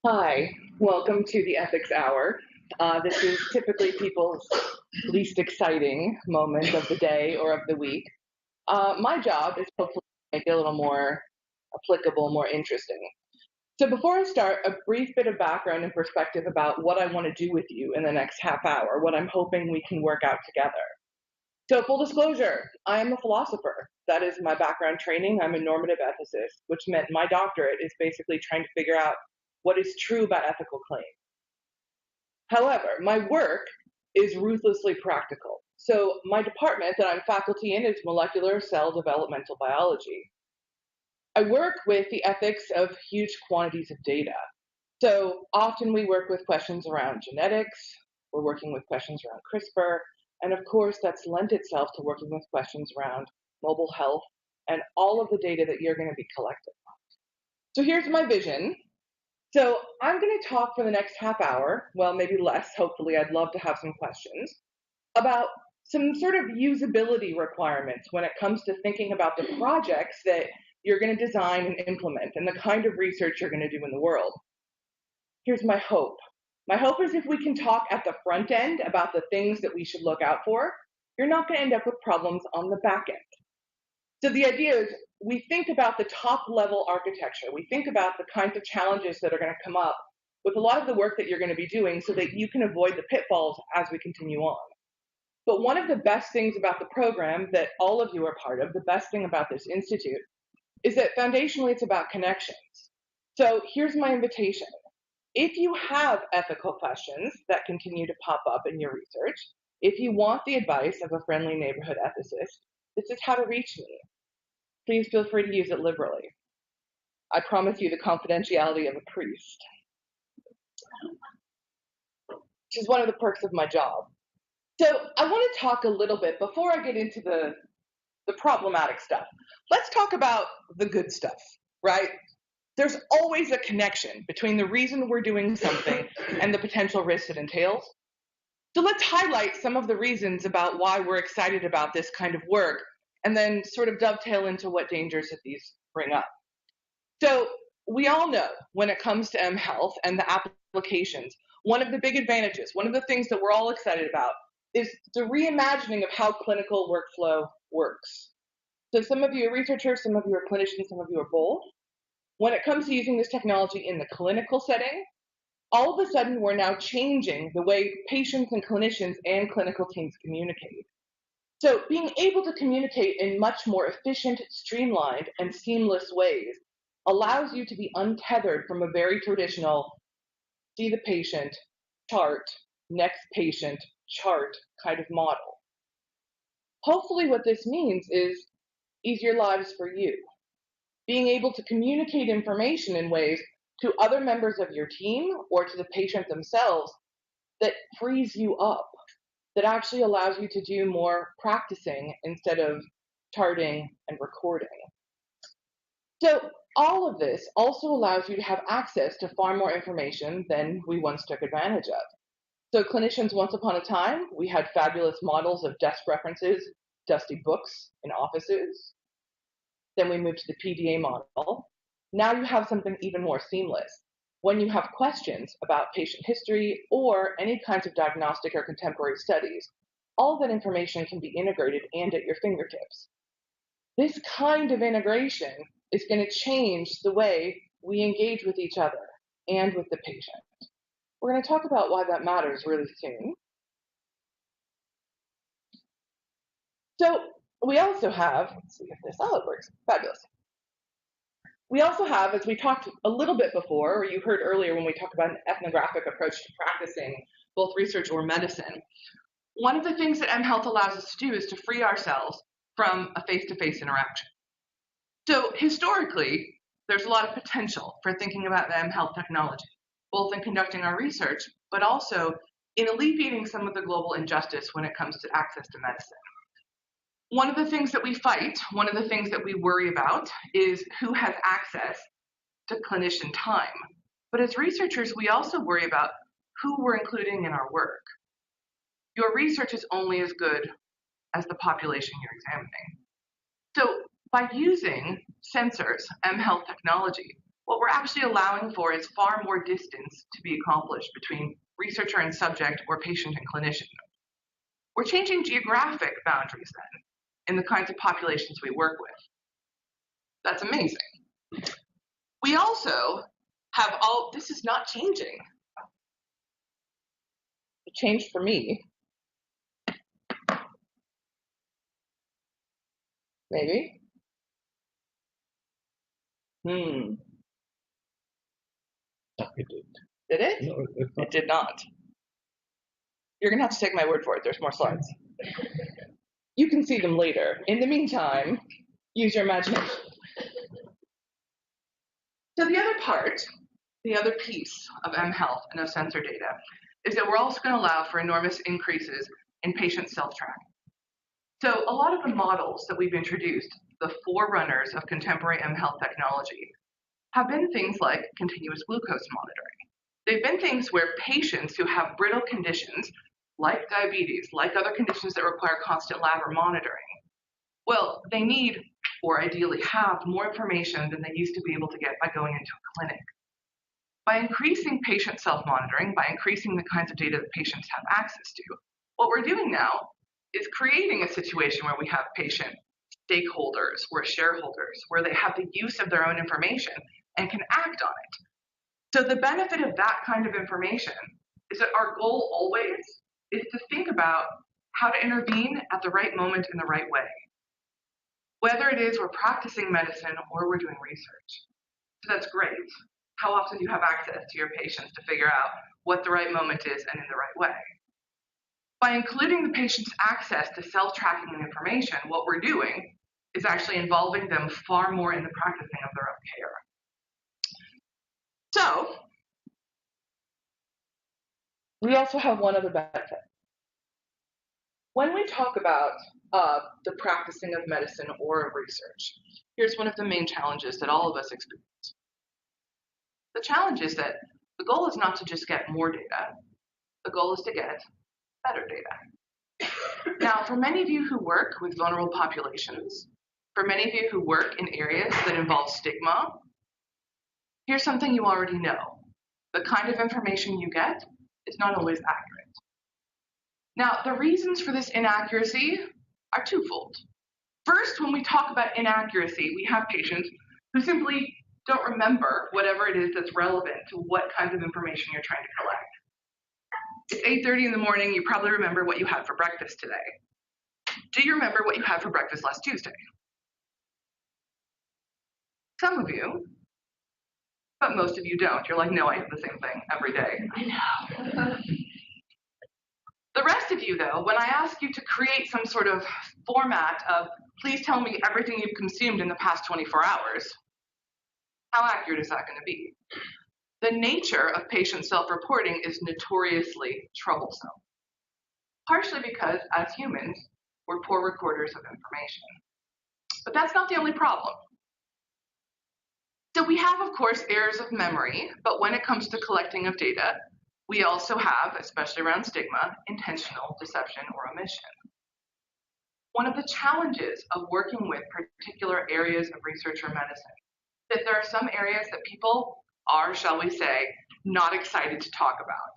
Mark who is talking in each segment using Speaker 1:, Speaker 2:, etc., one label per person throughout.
Speaker 1: Hi, welcome to the Ethics Hour. This is typically people's least exciting moment of the day or of the week. My job is hopefully to make it a little more applicable, more interesting. So before I start, a brief bit of background and perspective about what I want to do with you in the next half hour, what I'm hoping we can work out together. So full disclosure, I am a philosopher. That is my background training. I'm a normative ethicist, which meant my doctorate is basically trying to figure out what is true about ethical claims. However, my work is ruthlessly practical. So my department that I'm faculty in is molecular cell developmental biology. I work with the ethics of huge quantities of data. So often we work with questions around genetics, we're working with questions around CRISPR, and of course that's lent itself to working with questions around mobile health and all of the data that you're going to be collecting. So here's my vision. So I'm going to talk for the next half hour, well, maybe less, hopefully, I'd love to have some questions, about some sort of usability requirements when it comes to thinking about the projects that you're going to design and implement and the kind of research you're going to do in the world. Here's my hope. My hope is if we can talk at the front end about the things that we should look out for, you're not going to end up with problems on the back end. So the idea is we think about the top level architecture. We think about the kinds of challenges that are going to come up with a lot of the work that you're going to be doing so that you can avoid the pitfalls as we continue on. But one of the best things about the program that all of you are part of, the best thing about this institute, is that foundationally it's about connections. So here's my invitation. If you have ethical questions that continue to pop up in your research, if you want the advice of a friendly neighborhood ethicist, this is how to reach me. Please feel free to use it liberally. I promise you the confidentiality of a priest, which is one of the perks of my job. So I want to talk a little bit before I get into the problematic stuff. Let's talk about the good stuff, right? There's always a connection between the reason we're doing something and the potential risks it entails. So let's highlight some of the reasons about why we're excited about this kind of work and then sort of dovetail into what dangers that these bring up. So we all know when it comes to mHealth and the applications, one of the big advantages, one of the things that we're all excited about is the reimagining of how clinical workflow works. So some of you are researchers, some of you are clinicians, some of you are both. When it comes to using this technology in the clinical setting, all of a sudden we're now changing the way patients and clinicians and clinical teams communicate. So being able to communicate in much more efficient, streamlined, and seamless ways allows you to be untethered from a very traditional see the patient, chart, next patient, chart kind of model. Hopefully what this means is easier lives for you. Being able to communicate information in ways to other members of your team or to the patient themselves that frees you up, that actually allows you to do more practicing instead of charting and recording. So all of this also allows you to have access to far more information than we once took advantage of. So clinicians, once upon a time, we had fabulous models of desk references, dusty books in offices. Then we moved to the PDA model. Now you have something even more seamless. When you have questions about patient history or any kinds of diagnostic or contemporary studies, all that information can be integrated and at your fingertips. This kind of integration is going to change the way we engage with each other and with the patient. We're going to talk about why that matters really soon. So we also have, let's see if this, oh, it works, fabulous. We also have, as we talked a little bit before, or you heard earlier when we talked about an ethnographic approach to practicing both research or medicine, one of the things that mHealth allows us to do is to free ourselves from a face-to-face interaction. So historically, there's a lot of potential for thinking about the mHealth technology, both in conducting our research, but also in alleviating some of the global injustice when it comes to access to medicine. One of the things that we fight, one of the things that we worry about is who has access to clinician time. But as researchers, we also worry about who we're including in our work. Your research is only as good as the population you're examining. So by using sensors, mHealth technology, What we're actually allowing for is far more distance to be accomplished between researcher and subject or patient and clinician. We're changing geographic boundaries then in the kinds of populations we work with. That's amazing. We also have this is not changing. It changed for me. Maybe.
Speaker 2: No, it did.
Speaker 1: Did it?
Speaker 2: No, it's not.
Speaker 1: It did not. You're gonna have to take my word for it. There's more slides. You can see them later. In the meantime, use your imagination. So the other part, the other piece of mHealth and of sensor data is that we're also going to allow for enormous increases in patient self-tracking. So a lot of the models that we've introduced, the forerunners of contemporary mHealth technology, have been things like continuous glucose monitoring. They've been things where patients who have brittle conditions, like diabetes, like other conditions that require constant lab or monitoring, well, they need, or ideally have, more information than they used to be able to get by going into a clinic. By increasing patient self-monitoring, by increasing the kinds of data that patients have access to, what we're doing now is creating a situation where we have patient stakeholders or shareholders, where they have the use of their own information and can act on it. So the benefit of that kind of information is that our goal always is to think about how to intervene at the right moment in the right way. Whether it is we're practicing medicine or we're doing research. So that's great. How often do you have access to your patients to figure out what the right moment is and in the right way? By including the patient's access to self-tracking and information, what we're doing is actually involving them far more in the practicing of their own care. So, we also have one other benefit. When we talk about the practicing of medicine or of research, here's one of the main challenges that all of us experience. The challenge is that the goal is not to just get more data. The goal is to get better data. Now, for many of you who work with vulnerable populations, for many of you who work in areas that involve stigma, here's something you already know. The kind of information you get is not always accurate. Now, the reasons for this inaccuracy are twofold. First, when we talk about inaccuracy, we have patients who simply don't remember whatever it is that's relevant to what kinds of information you're trying to collect. It's 8:30 in the morning, you probably remember what you had for breakfast today. Do you remember what you had for breakfast last Tuesday? Some of you, but most of you don't. You're like, no, I have the same thing every day. I know. The rest of you, though, when I ask you to create some sort of format of, please tell me everything you've consumed in the past 24 hours, how accurate is that going to be? The nature of patient self-reporting is notoriously troublesome, partially because, as humans, we're poor recorders of information. But that's not the only problem. So we have, of course, errors of memory, but when it comes to collecting of data, we also have, especially around stigma, intentional deception or omission. One of the challenges of working with particular areas of research or medicine is that there are some areas that people are, shall we say, not excited to talk about.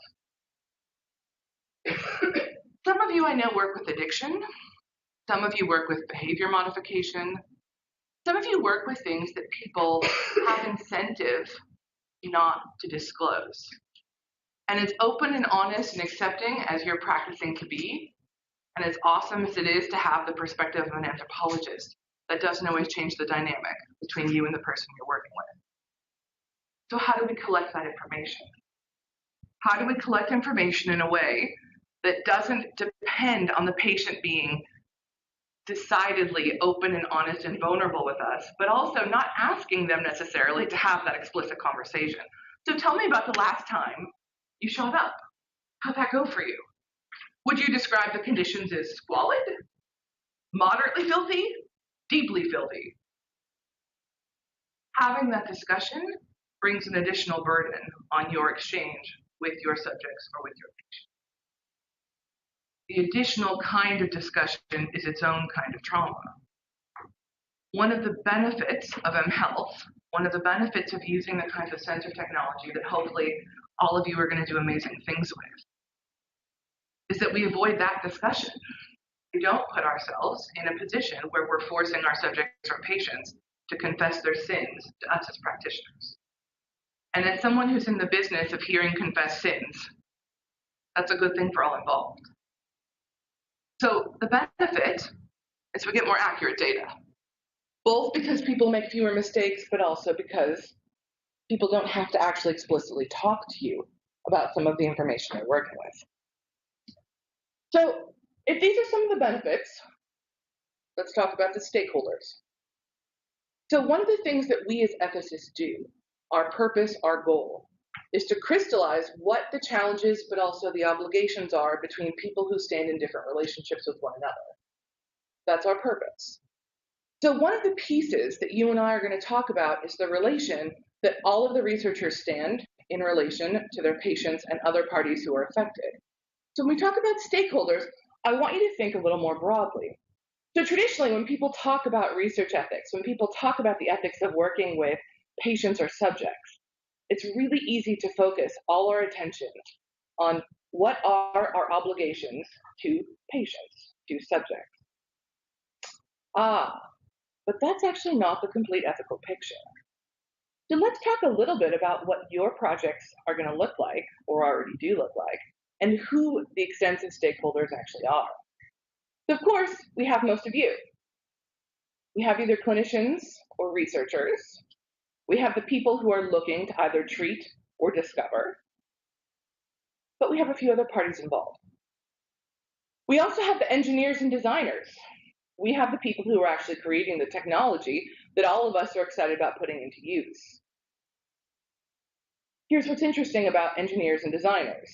Speaker 1: Some of you I know work with addiction. Some of you work with behavior modification. Some of you work with things that people have incentive not to disclose. And as open and honest and accepting as your practicing to be, and as awesome as it is to have the perspective of an anthropologist, that doesn't always change the dynamic between you and the person you're working with. So how do we collect that information? How do we collect information in a way that doesn't depend on the patient being decidedly open and honest and vulnerable with us, but also not asking them necessarily to have that explicit conversation? So tell me about the last time you showed up. How'd that go for you? Would you describe the conditions as squalid, moderately filthy, deeply filthy? Having that discussion brings an additional burden on your exchange with your subjects or with your patients. The additional kind of discussion is its own kind of trauma. One of the benefits of mHealth, one of the benefits of using the kinds of sensor technology that hopefully all of you are going to do amazing things with is that we avoid that discussion. We don't put ourselves in a position where we're forcing our subjects or patients to confess their sins to us as practitioners. And as someone who's in the business of hearing confessed sins, that's a good thing for all involved. So the benefit is we get more accurate data, both because people make fewer mistakes, but also because people don't have to actually explicitly talk to you about some of the information they're working with. So if these are some of the benefits, let's talk about the stakeholders. So one of the things that we as ethicists do, our purpose, our goal, is to crystallize what the challenges but also the obligations are between people who stand in different relationships with one another. That's our purpose. So one of the pieces that you and I are going to talk about is the relation that all of the researchers stand in relation to their patients and other parties who are affected. So when we talk about stakeholders, I want you to think a little more broadly. So traditionally, when people talk about research ethics, when people talk about the ethics of working with patients or subjects, it's really easy to focus all our attention on what are our obligations to patients, to subjects. But that's actually not the complete ethical picture. So let's talk a little bit about what your projects are going to look like, or already do look like, and who the extensive stakeholders actually are. So of course, we have most of you. We have either clinicians or researchers. We have the people who are looking to either treat or discover. But we have a few other parties involved. We also have the engineers and designers. We have the people who are actually creating the technology that all of us are excited about putting into use. Here's what's interesting about engineers and designers.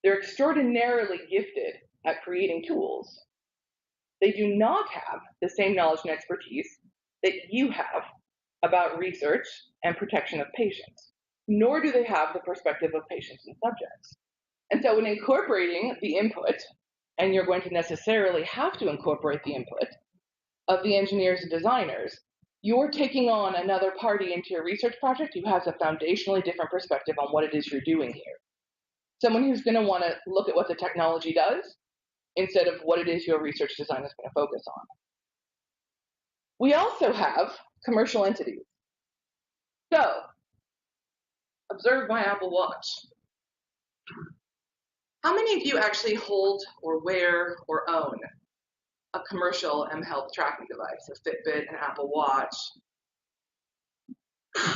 Speaker 1: They're extraordinarily gifted at creating tools. They do not have the same knowledge and expertise that you have about research and protection of patients, nor do they have the perspective of patients and subjects. And so in incorporating the input, and you're going to necessarily have to incorporate the input of the engineers and designers, you're taking on another party into your research project who has a foundationally different perspective on what it is you're doing here. Someone who's going to want to look at what the technology does instead of what it is your research design is going to focus on. We also have commercial entities. So, observe my Apple Watch. How many of you actually hold or wear or own a commercial mHealth tracking device, a Fitbit, an Apple Watch?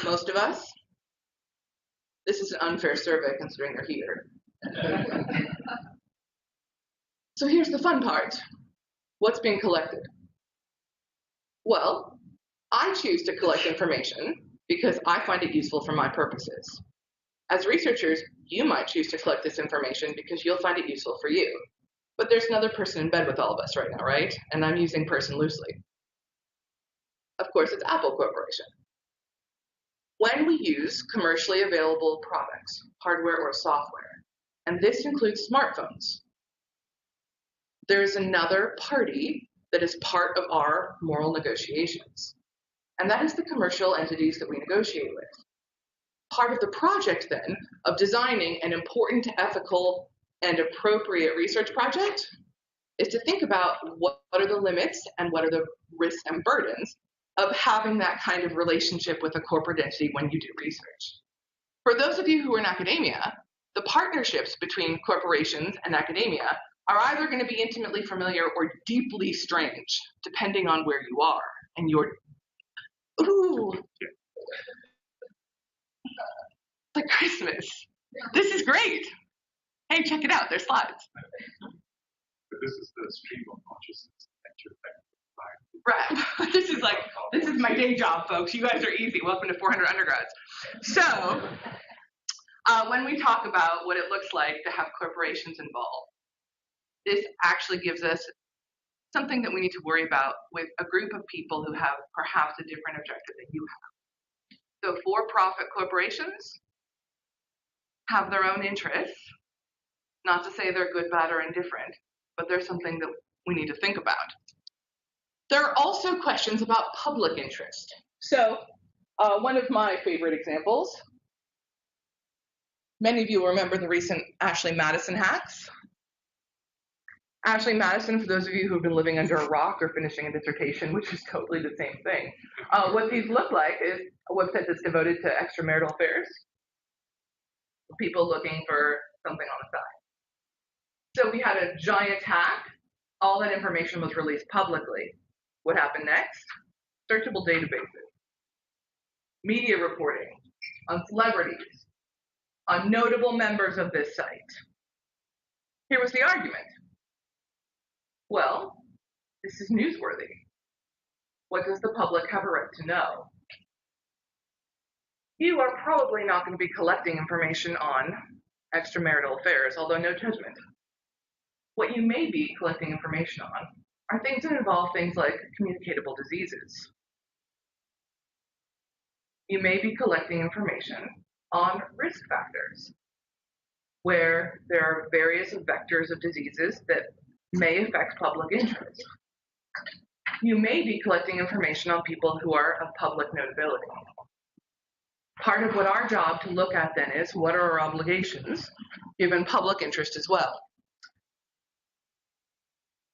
Speaker 1: Most of us? This is an unfair survey considering they're here. So here's the fun part. What's being collected? Well, I choose to collect information because I find it useful for my purposes. As researchers, you might choose to collect this information because you'll find it useful for you. But there's another person in bed with all of us right now, right? And I'm using person loosely. Of course, it's Apple Corporation. When we use commercially available products, hardware or software, and this includes smartphones, there's another party that is part of our moral negotiations, and that is the commercial entities that we negotiate with. Part of the project, then, of designing an important, ethical, and appropriate research project is to think about what are the limits and what are the risks and burdens of having that kind of relationship with a corporate entity when you do research. For those of you who are in academia, the partnerships between corporations and academia are either going to be intimately familiar or deeply strange, depending on where you are and your, ooh, like Christmas. This is great. Hey, check it out, there's slides.
Speaker 2: But this is the stream of consciousness that you're
Speaker 1: Right, this is my day job, folks. You guys are easy. Welcome to 400 undergrads. So, when we talk about what it looks like to have corporations involved, this actually gives us something that we need to worry about with a group of people who have perhaps a different objective than you have. So for-profit corporations have their own interests, not to say they're good, bad, or indifferent, but there's something that we need to think about. There are also questions about public interest. So One of my favorite examples, many of you will remember the recent Ashley Madison hacks. Ashley Madison, for those of you who have been living under a rock or finishing a dissertation, which is totally the same thing, what these look like is a website that's devoted to extramarital affairs, people looking for something on the side. So we had a giant hack. All that information was released publicly. What happened next? Searchable databases, media reporting on celebrities, on notable members of this site. Here was the argument. Well, this is newsworthy. What does the public have a right to know? You are probably not going to be collecting information on extramarital affairs, although no judgment. What you may be collecting information on are things that involve things like communicable diseases. You may be collecting information on risk factors, where there are various vectors of diseases that may affect public interest. You may be collecting information on people who are of public notability. Part of what our job to look at then is what are our obligations given public interest as well.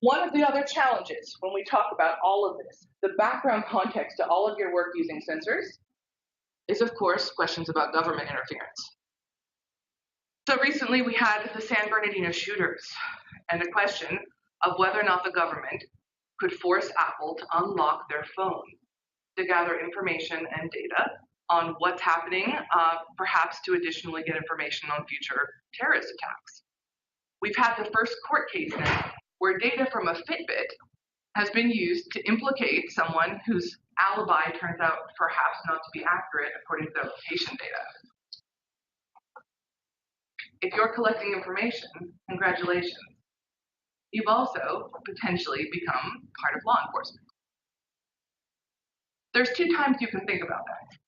Speaker 1: One of the other challenges when we talk about all of this, the background context to all of your work using sensors, is of course questions about government interference. So recently we had the San Bernardino shooters and a question of whether or not the government could force Apple to unlock their phone to gather information and data on what's happening, perhaps to additionally get information on future terrorist attacks. We've had the first court case now where data from a Fitbit has been used to implicate someone whose alibi turns out perhaps not to be accurate according to their location data. If you're collecting information, congratulations. You've also potentially become part of law enforcement. There's two times you can think about that.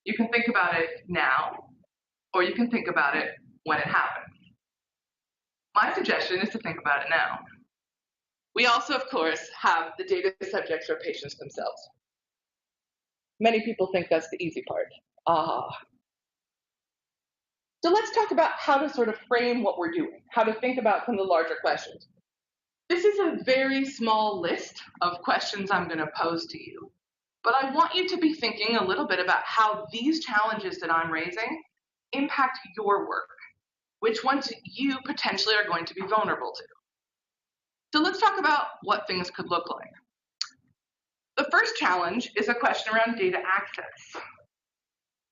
Speaker 1: You can think about it now, or you can think about it when it happens. My suggestion is to think about it now. We also, of course, have the data subjects or patients themselves. Many people think that's the easy part. So let's talk about how to sort of frame what we're doing, how to think about some of the larger questions. This is a very small list of questions I'm going to pose to you, but I want you to be thinking a little bit about how these challenges that I'm raising impact your work, which ones you potentially are going to be vulnerable to. So let's talk about what things could look like. The first challenge is a question around data access.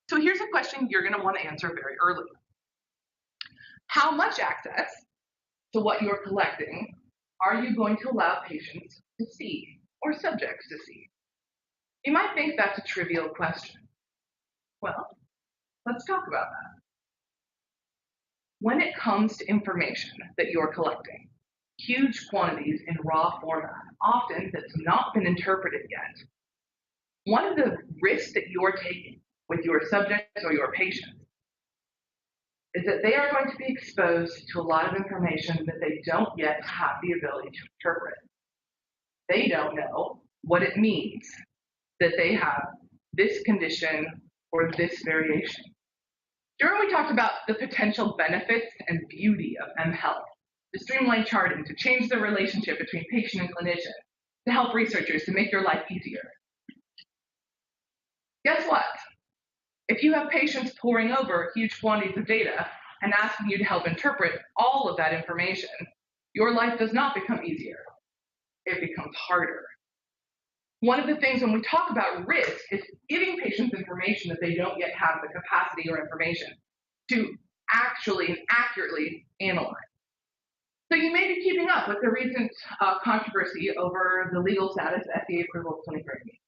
Speaker 1: So here's a question you're going to want to answer very early. How much access to what you're collecting are you going to allow patients to see or subjects to see? You might think that's a trivial question. Well, let's talk about that. When it comes to information that you're collecting, huge quantities in raw format, often that's not been interpreted yet, one of the risks that you're taking with your subjects or your patients is that they are going to be exposed to a lot of information that they don't yet have the ability to interpret. They don't know what it means that they have this condition or this variation. During we talked about the potential benefits and beauty of mHealth, to streamline charting, to change the relationship between patient and clinician, to help researchers, to make your life easier. Guess what? If you have patients poring over huge quantities of data and asking you to help interpret all of that information, your life does not become easier. It becomes harder. One of the things when we talk about risk is giving patients information that they don't yet have the capacity or information to actually and accurately analyze. So you may be keeping up with the recent controversy over the legal status of FDA approval of 23andMe.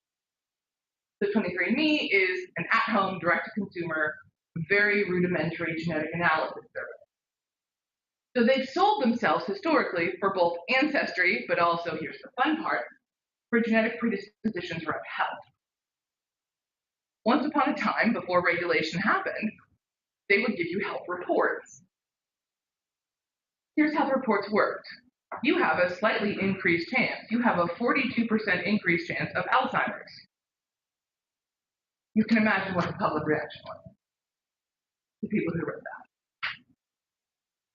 Speaker 1: So 23andMe is an at-home, direct-to-consumer, very rudimentary genetic analysis service. So they've sold themselves historically for both ancestry, but also, here's the fun part, for genetic predispositions around health. Once upon a time, before regulation happened, they would give you health reports. Here's how the reports worked. You have a slightly increased chance. You have a 42% increased chance of Alzheimer's. You can imagine what the public reaction was to people who read that.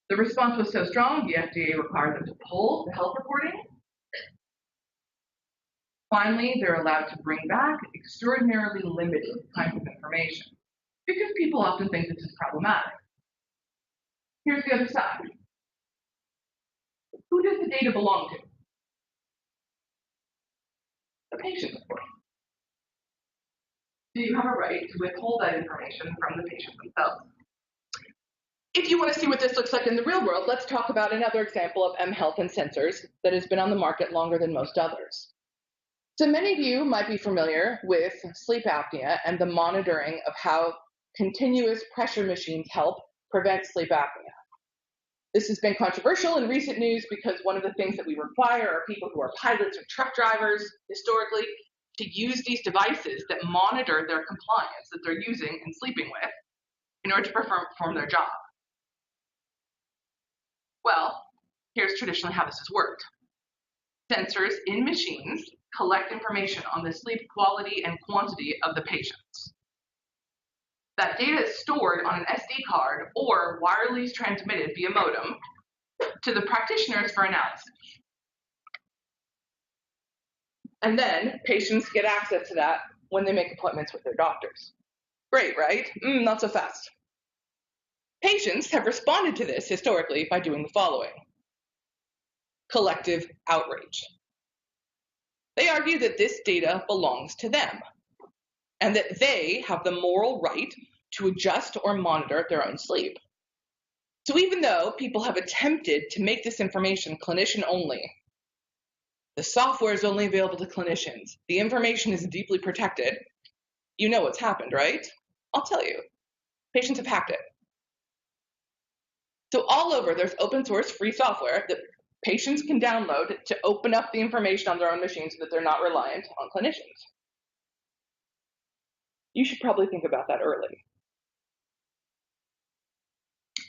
Speaker 1: The response was so strong, the FDA required them to pull the health reporting. Finally, they're allowed to bring back extraordinarily limited kinds of information because people often think this is problematic. Here's the other side. Who does the data belong to? The patient, of course. Do you have a right to withhold that information from the patient themselves? If you want to see what this looks like in the real world, let's talk about another example of mHealth and sensors that has been on the market longer than most others. So many of you might be familiar with sleep apnea and the monitoring of how continuous pressure machines help prevent sleep apnea. This has been controversial in recent news because one of the things that we require are people who are pilots or truck drivers historically to use these devices that monitor their compliance that they're using and sleeping with in order to perform their job. Well, here's traditionally how this has worked. Sensors in machines collect information on the sleep quality and quantity of the patients. That data is stored on an SD card or wirelessly transmitted via modem to the practitioners for analysis. And then patients get access to that when they make appointments with their doctors. Great, right? Not so fast. Patients have responded to this historically by doing the following. Collective outrage. They argue that this data belongs to them and that they have the moral right to adjust or monitor their own sleep. So even though people have attempted to make this information clinician only, the software is only available to clinicians, the information is deeply protected, you know what's happened, right? I'll tell you. Patients have hacked it. So all over, there's open source free software that patients can download to open up the information on their own machine so that they're not reliant on clinicians. You should probably think about that early.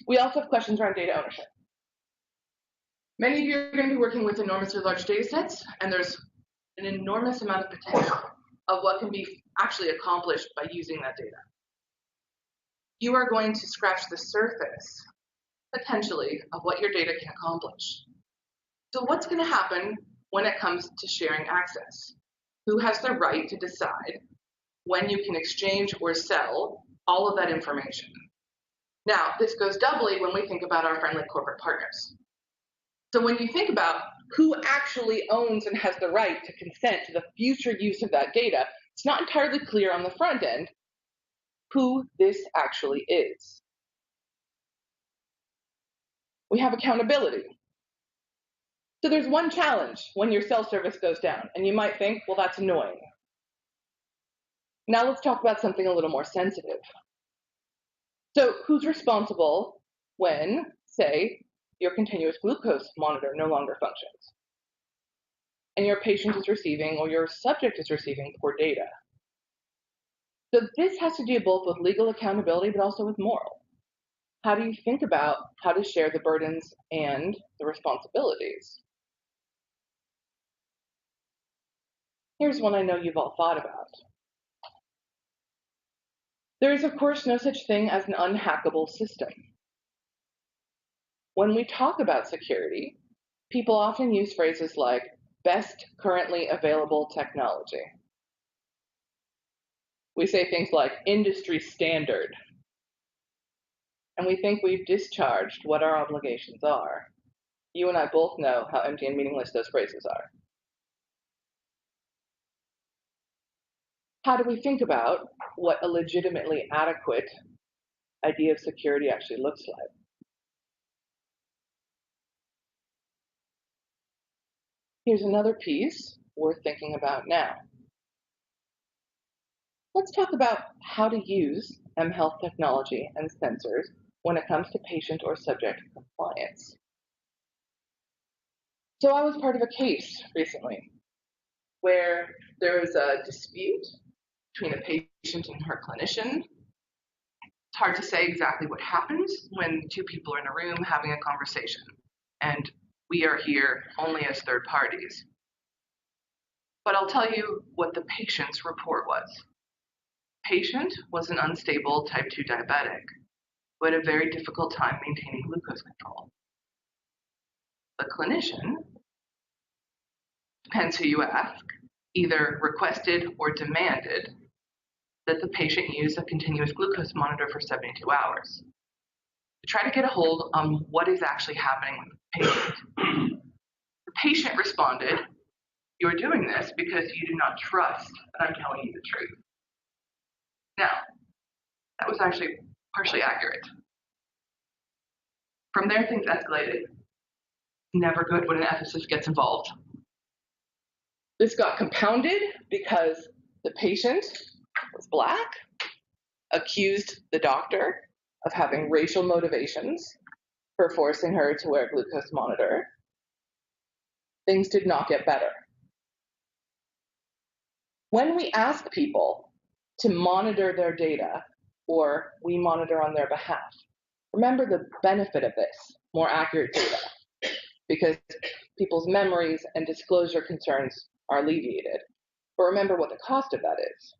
Speaker 1: We also have questions around data ownership. Many of you are going to be working with enormously large data sets, and there's an enormous amount of potential of what can be actually accomplished by using that data. You are going to scratch the surface, potentially, of what your data can accomplish. So what's going to happen when it comes to sharing access? Who has the right to decide when you can exchange or sell all of that information? Now, this goes doubly when we think about our friendly corporate partners. So when you think about who actually owns and has the right to consent to the future use of that data, it's not entirely clear on the front end who this actually is. We have accountability. So there's one challenge when your cell service goes down, and you might think, well, that's annoying. Now let's talk about something a little more sensitive. So who's responsible when, say, your continuous glucose monitor no longer functions, and your patient is receiving, or your subject is receiving, poor data? So this has to do both with legal accountability, but also with moral. How do you think about how to share the burdens and the responsibilities? Here's one I know you've all thought about. There is, of course, no such thing as an unhackable system. When we talk about security, people often use phrases like best currently available technology. We say things like industry standard, and we think we've discharged what our obligations are. You and I both know how empty and meaningless those phrases are. How do we think about what a legitimately adequate idea of security actually looks like? Here's another piece worth thinking about now. Let's talk about how to use mHealth technology and sensors when it comes to patient or subject compliance. So I was part of a case recently where there was a dispute between a patient and her clinician. It's hard to say exactly what happens when two people are in a room having a conversation, and we are here only as third parties. But I'll tell you what the patient's report was. Patient was an unstable type 2 diabetic who had a very difficult time maintaining glucose control. The clinician, depends who you ask, either requested or demanded that the patient use a continuous glucose monitor for 72 hours to try to get a hold on what is actually happening with the patient. The patient responded, "You're doing this because you do not trust that I'm telling you the truth." Now, that was actually partially accurate. From there, things escalated. Never good when an ethicist gets involved. This got compounded because the patient was Black, accused the doctor of having racial motivations for forcing her to wear a glucose monitor. Things did not get better. When we ask people to monitor their data, or we monitor on their behalf, remember the benefit of this, more accurate data, because people's memories and disclosure concerns are alleviated. But remember what the cost of that is.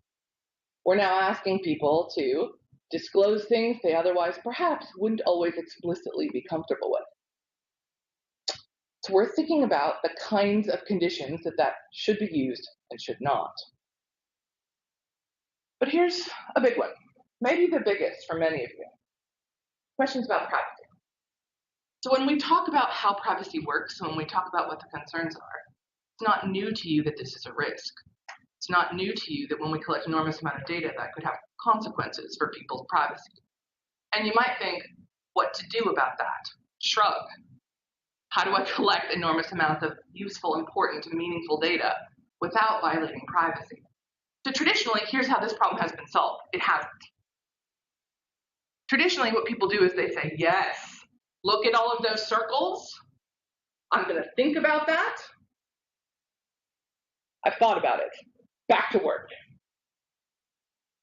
Speaker 1: We're now asking people to disclose things they otherwise perhaps wouldn't always explicitly be comfortable with. It's worth thinking about the kinds of conditions that should be used and should not. But here's a big one, maybe the biggest for many of you. Questions about privacy. So when we talk about how privacy works, when we talk about what the concerns are, it's not new to you that this is a risk. It's not new to you that when we collect enormous amount of data, that could have consequences for people's privacy. And you might think, what to do about that? Shrug. How do I collect enormous amounts of useful, important, meaningful data without violating privacy? So traditionally, here's how this problem has been solved. It hasn't. Traditionally, what people do is they say, yes, look at all of those circles. I'm going to think about that. I've thought about it. Back to work.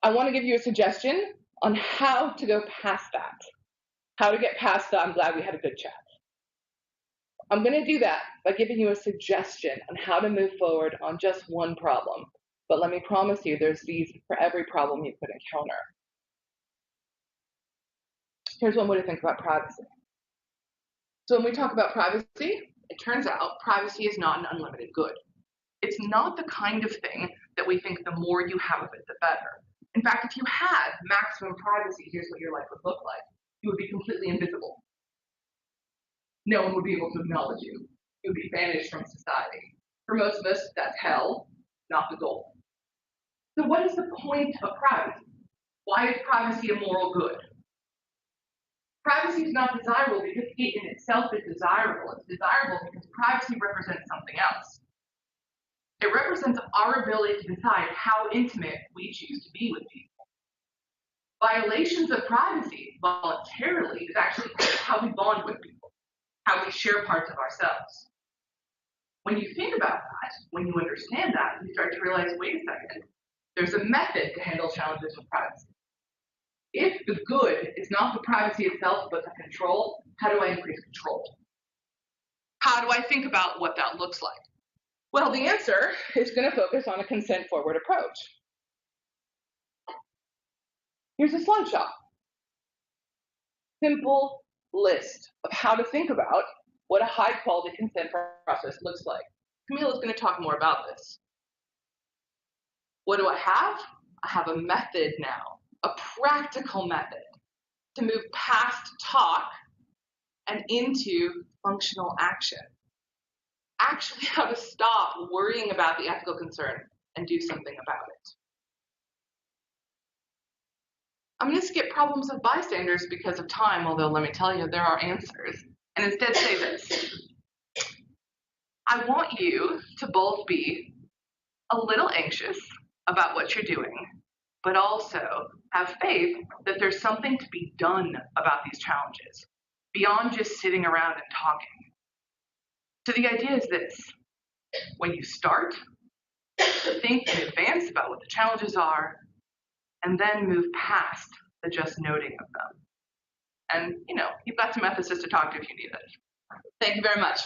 Speaker 1: I want to give you a suggestion on how to go past that. How to get past that. I'm glad we had a good chat. I'm going to do that by giving you a suggestion on how to move forward on just one problem. But let me promise you, there's these for every problem you could encounter. Here's one way to think about privacy. So when we talk about privacy, it turns out privacy is not an unlimited good. It's not the kind of thing that we think the more you have of it, the better. In fact, if you had maximum privacy, here's what your life would look like. You would be completely invisible. No one would be able to acknowledge you. You would be banished from society. For most of us, that's hell, not the goal. So what is the point of privacy? Why is privacy a moral good? Privacy is not desirable because it in itself is desirable. It's desirable because privacy represents something else. It represents our ability to decide how intimate we choose to be with people. Violations of privacy voluntarily is actually how we bond with people, how we share parts of ourselves. When you think about that, when you understand that, you start to realize, wait a second, there's a method to handle challenges with privacy. If the good is not the privacy itself, but the control, how do I increase control? How do I think about what that looks like? Well, the answer is going to focus on a consent-forward approach. Here's a slideshow. Simple list of how to think about what a high-quality consent process looks like. Camille is going to talk more about this. What do I have? I have a method now, a practical method to move past talk and into functional action. Actually, how to stop worrying about the ethical concern and do something about it. I'm going to skip problems of bystanders because of time, although let me tell you, there are answers, and instead say this. I want you to both be a little anxious about what you're doing, but also have faith that there's something to be done about these challenges, beyond just sitting around and talking. So the idea is this. When you start, think in advance about what the challenges are, and then move past the just noting of them. And, you've got some ethicists to talk to if you need it. Thank you very much.